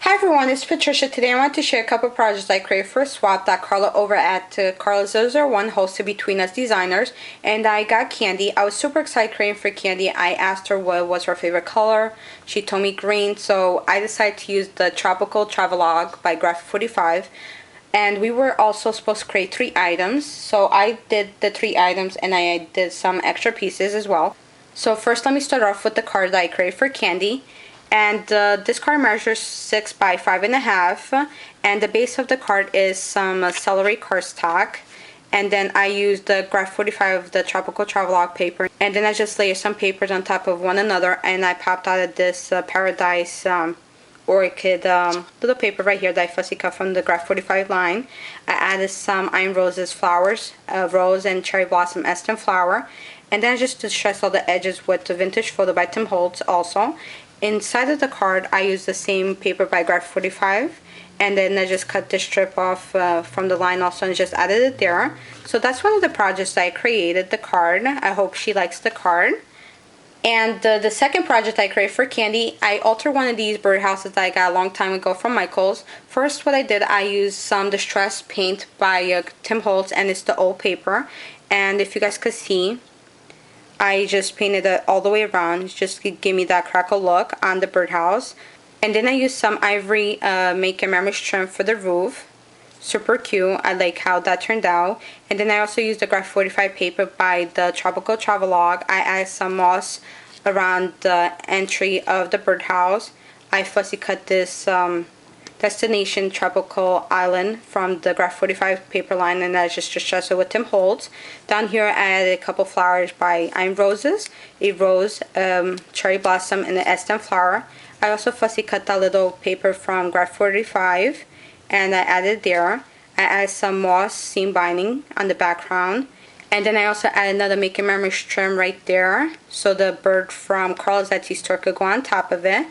Hi everyone, it's Patricia. Today I want to share a couple projects I created for a swap that Carla over at Karlas001 hosted between us designers, and I got Kandi. I was super excited creating for Kandi. I asked her what was her favorite color. She told me green, so I decided to use the Tropical Travelogue by Graphic 45. And we were also supposed to create 3 items, so I did the 3 items and I did some extra pieces as well. So first let me start off with the card that I created for Kandi. And this card measures 6 by 5.5, and the base of the card is some celery cardstock. And then I used the Graph 45 of the Tropical Travelogue paper, and then I just layered some papers on top of one another, and I popped out of this Paradise Orchid little paper right here that I fussy cut from the Graph 45 line. I added some Iron Roses flowers, rose and cherry blossom Eston flower, and then I just distressed all the edges with the Vintage Photo by Tim Holtz also. Inside of the card, I used the same paper by Graph 45, and then I just cut this strip off from the line also and just added it there. So that's one of the projects I created, the card. I hope she likes the card. And the second project I created for Kandi, I altered one of these birdhouses that I got a long time ago from Michaels. First, what I did, I used some distressed paint by Tim Holtz, and it's the old paper. And if you guys could see, I just painted it all the way around just to give me that crackle look on the birdhouse. And then I used some ivory make and memories trim for the roof. Super cute. I like how that turned out. And then I also used the Graph 45 paper by the Tropical Travelogue. I added some moss around the entry of the birdhouse. I fussy cut this Destination Tropical Island from the Graph 45 paper line, and I just distressed it with Tim Holtz. Down here I added a couple flowers by Iron Roses, a rose, cherry blossom, and an Eston flower. I also fussy cut that little paper from Graph 45 and I added there. I added some moss seam binding on the background, and then I also added another Make a Memory trim right there so the bird from Karlas001 store could go on top of it.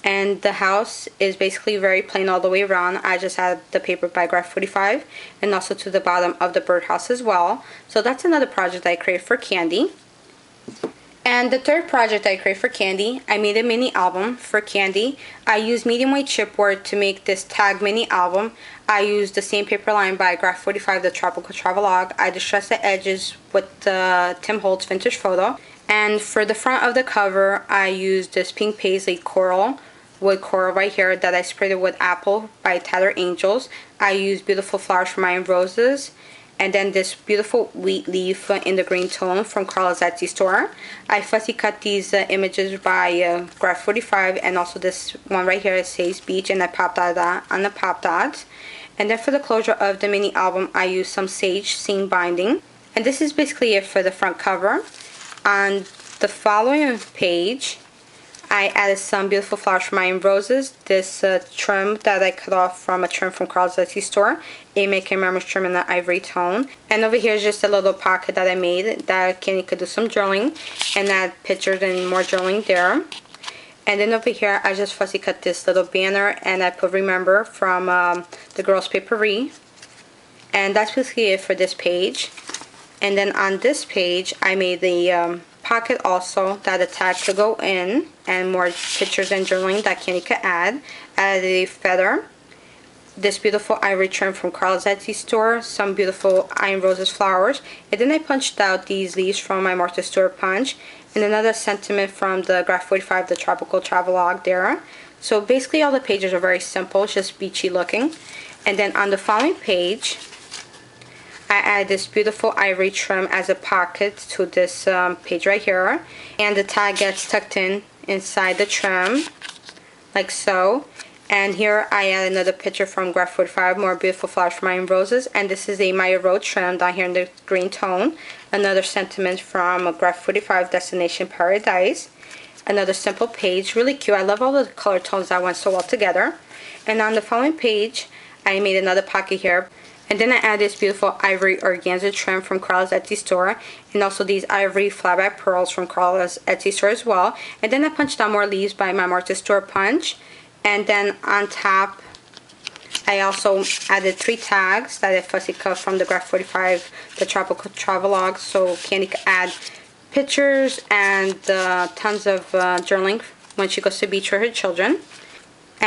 And the house is basically very plain all the way around. I just added the paper by Graph 45 and also to the bottom of the birdhouse as well. So that's another project I created for Kandi. And the third project I created for Kandi, I made a mini album for Kandi. I used medium weight chipboard to make this tag mini album. I used the same paper line by Graph 45, the Tropical Travelogue. I distressed the edges with the Tim Holtz Vintage Photo. And for the front of the cover, I used this pink paisley coral, wood coral right here that I sprayed it with apple by Tattered Angels. I used beautiful flowers from Iron Roses, and then this beautiful wheat leaf in the green tone from Karlas001 store. I fussy cut these images by Graph 45, and also this one right here, it says beach, and I popped out of that on the pop dot. And then for the closure of the mini album, I used some sage seam binding, and this is basically it for the front cover. On the following page, I added some beautiful flowers from Iron Roses, this trim that I cut off from a trim from Karlas001 store, a Make a Memory trim in the ivory tone. And over here is just a little pocket that I made that Kandi could do some journaling and add pictures and more journaling there. And then over here I just fussy cut this little banner and I put remember from the Girls Paperie. And that's basically it for this page. And then on this page I made the pocket also that the tag could go in, and more pictures and journaling that Kandi could add. Added a feather, this beautiful ivory trim from Karlas001 store, some beautiful Iron Roses flowers, and then I punched out these leaves from my Martha Stewart punch, and another sentiment from the Graph 45, the Tropical Travelogue there. So basically all the pages are very simple, just beachy looking. And then on the following page, I added this beautiful ivory trim as a pocket to this page right here, and the tag gets tucked in inside the trim like so. And here I add another picture from Graph 45, more beautiful flowers from Iron Roses, and this is a Maya Road trim down here in the green tone. Another sentiment from Graph 45, Destination Paradise. Another simple page, really cute. I love all the color tones that went so well together. And on the following page I made another pocket here. And then I add this beautiful ivory organza trim from Karlas001 store, and also these ivory flatback pearls from Karlas001 store as well. And then I punched out more leaves by my Martha Stewart punch. And then on top, I also added 3 tags that I fussy cut from the Graph 45, the Tropical Travelogue, so Kandi could add pictures and tons of journaling when she goes to the beach for her children.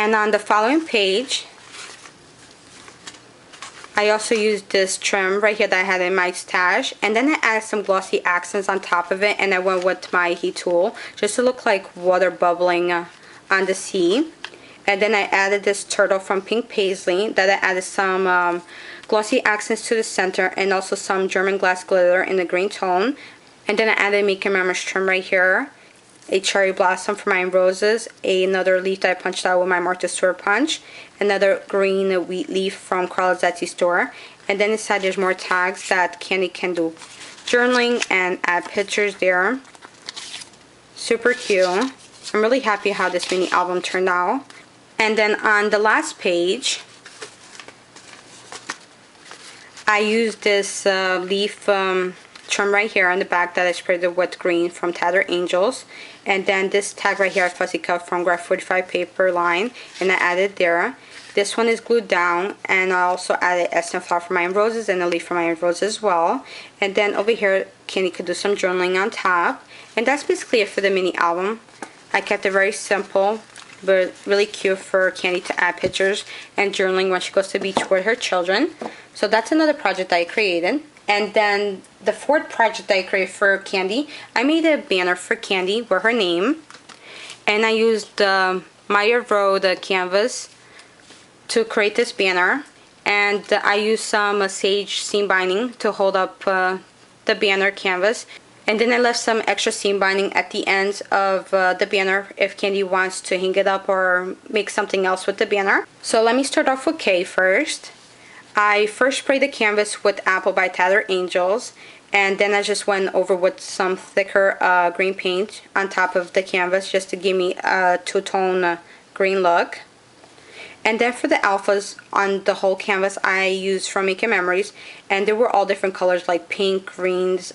And on the following page, I also used this trim right here that I had in my stash, and then I added some glossy accents on top of it, and I went with my heat tool just to look like water bubbling on the sea. And then I added this turtle from Pink Paisley that I added some glossy accents to the center, and also some German glass glitter in the green tone. And then I added Making Memories trim right here, a cherry blossom for my roses, another leaf that I punched out with my Martha Stewart punch, another green wheat leaf from Karlas001 store, and then inside there's more tags that Kandi can do journaling and add pictures there. Super cute. I'm really happy how this mini album turned out. And then on the last page, I used this leaf trim right here on the back that I sprayed with green from Tattered Angels, and then this tag right here I fussy cut from Graph 45 paper line, and I added there. This one is glued down, and I also added Esten flower for my roses and a leaf for my roses as well. And then over here Kandi could do some journaling on top, and that's basically it for the mini album. I kept it very simple but really cute for Kandi to add pictures and journaling when she goes to the beach with her children. So that's another project that I created. And then the fourth project that I created for Kandi, I made a banner for Kandi with her name, and I used Maya Road canvas to create this banner, and I used some sage seam binding to hold up the banner canvas, and then I left some extra seam binding at the ends of the banner if Kandi wants to hang it up or make something else with the banner. So let me start off with K first. I first sprayed the canvas with Apple by Tattered Angels, and then I just went over with some thicker green paint on top of the canvas just to give me a two-tone green look. And then for the alphas on the whole canvas, I used from Making Memories, and they were all different colors like pink, greens,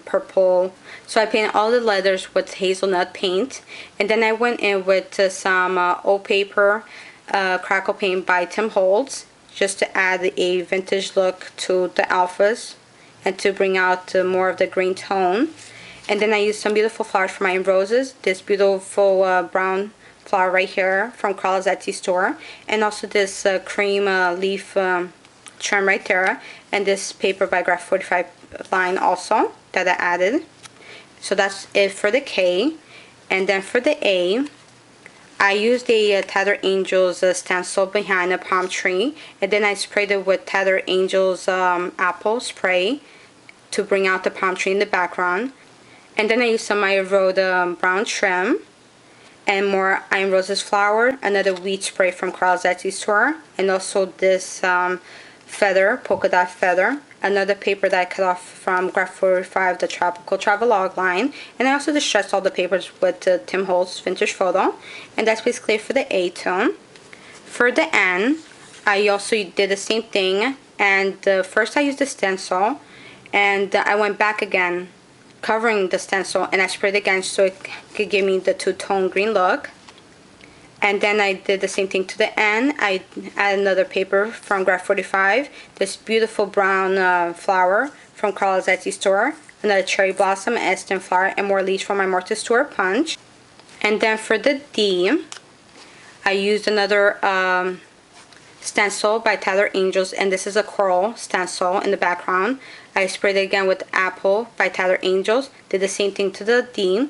purple. So I painted all the letters with hazelnut paint, and then I went in with some old paper crackle paint by Tim Holtz, just to add a vintage look to the alphas and to bring out more of the green tone. And then I used some beautiful flowers for my roses, this beautiful brown flower right here from Karlas001 store, and also this cream leaf trim right there, and this paper by Graph 45 line also that I added. So that's it for the K. And then for the A, I used a Tattered Angels stencil behind a palm tree, and then I sprayed it with Tattered Angels apple spray to bring out the palm tree in the background. And then I used some Maya Road brown trim, and more Iron Roses flower, another wheat spray from Karlas001 store, and also this feather, polka dot feather, another paper that I cut off from Graph 45, the Tropical Travelogue line, and I also distressed all the papers with Tim Holtz vintage photo, and that's basically it for the A tone. For the N, I also did the same thing, and first I used the stencil, and I went back again, covering the stencil, and I sprayed again so it could give me the two-tone green look. And then I did the same thing to the N. I added another paper from Graph 45, this beautiful brown flower from Karlas001 store, another cherry blossom, Esten flower, and more leaves from my Martha Stewart punch. And then for the D, I used another stencil by Tattered Angels, and this is a coral stencil in the background. I sprayed it again with Apple by Tattered Angels, did the same thing to the D.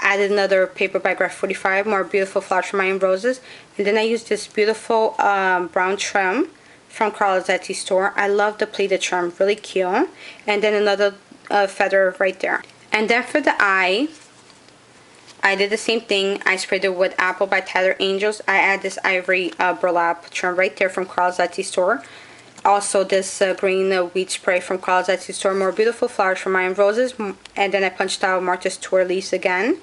Added another paper by Graph 45, more beautiful flowers from my roses, and then I used this beautiful brown trim from Karlas001 store. I love the pleated trim, really cute. And then another feather right there. And then for the I did the same thing. I sprayed it with Apple by Tattered Angels. I add this ivory burlap trim right there from Karlas001 store. Also this green wheat spray from Karlas001 store, more beautiful flowers from my roses, and then I punched out Martha Stewart leaves again,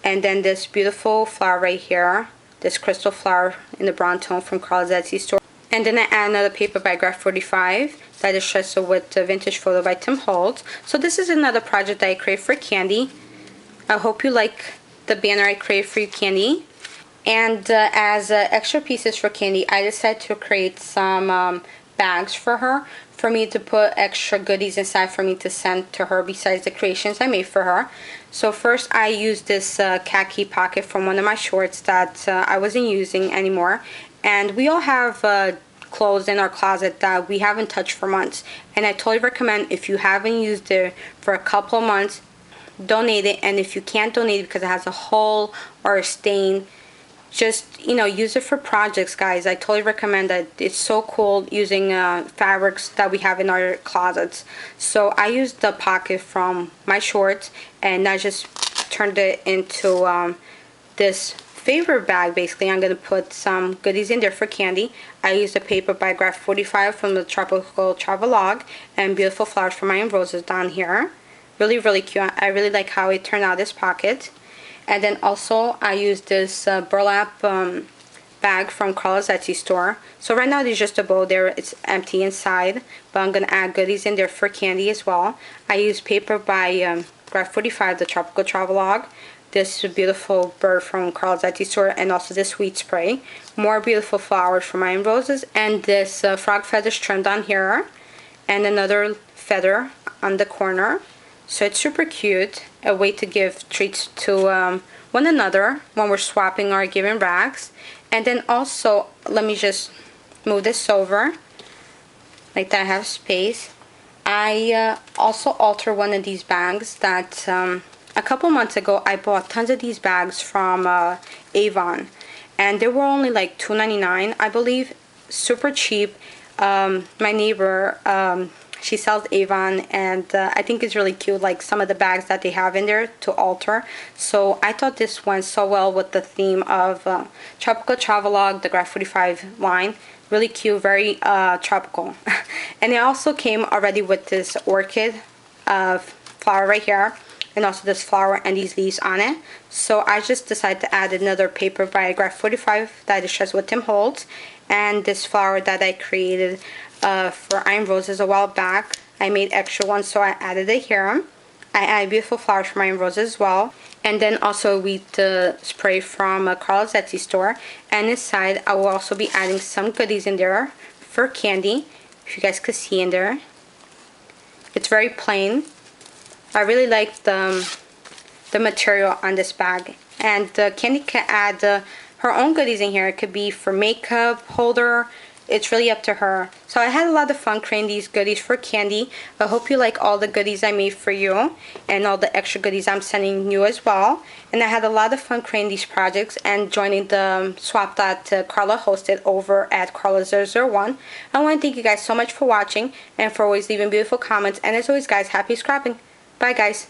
and then this beautiful flower right here, this crystal flower in the brown tone from Karlas001 store, and then I add another paper by Graph 45 that I distressed with vintage photo by Tim Holtz. So this is another project that I created for Kandi. I hope you like the banner I created for you, Kandi. And as extra pieces for Kandi, I decided to create some bags for her, for me to put extra goodies inside for me to send to her besides the creations I made for her. So first I used this khaki pocket from one of my shorts that I wasn't using anymore. And we all have clothes in our closet that we haven't touched for months. And I totally recommend, if you haven't used it for a couple of months, donate it. And if you can't donate it because it has a hole or a stain, just, you know, use it for projects, guys. I totally recommend that. It's so cool using fabrics that we have in our closets. So I used the pocket from my shorts, and I just turned it into this favorite bag. Basically, I'm gonna put some goodies in there for Kandi. I used a paper by Graph 45 from the Tropical Travelogue, and beautiful flowers for my roses down here. Really, really cute. I really like how it turned out, this pocket. And then also I used this burlap bag from Karlas001 store. So right now there's just a bow there, it's empty inside, but I'm going to add goodies in there for Kandi as well. I used paper by Graph 45, the Tropical Travelogue. This beautiful bird from Karlas001 store, and also this sweet spray. More beautiful flowers for my roses, and this frog feathers trimmed on here, and another feather on the corner. So it's super cute, a way to give treats to one another when we're swapping or giving rags. And then also, let me just move this over, like that I have space. I also altered one of these bags that a couple months ago I bought tons of these bags from Avon. And they were only like $2.99, I believe, super cheap. My neighbor, she sells Avon, and I think it's really cute, like some of the bags that they have in there to alter. So I thought this went so well with the theme of Tropical Travelogue, the Graph 45 line. Really cute, very tropical. And it also came already with this orchid flower right here, and also this flower and these leaves on it. So I just decided to add another paper by Graph 45 that is just with Tim Holtz, and this flower that I created for Iron Roses a while back. I made extra ones, so I added it here. I added beautiful flowers from Iron Roses as well. And then also with the spray from Karlas001 store. And inside I will also be adding some goodies in there for Kandi, if you guys could see in there. It's very plain. I really like the material on this bag. And Kandi can add her own goodies in here. It could be for makeup holder. It's really up to her. So I had a lot of fun creating these goodies for Kandi. I hope you like all the goodies I made for you, and all the extra goodies I'm sending you as well. And I had a lot of fun creating these projects and joining the swap that Karla hosted over at Karlas001. I want to thank you guys so much for watching and for always leaving beautiful comments. And as always, guys, happy scrapping. Bye, guys.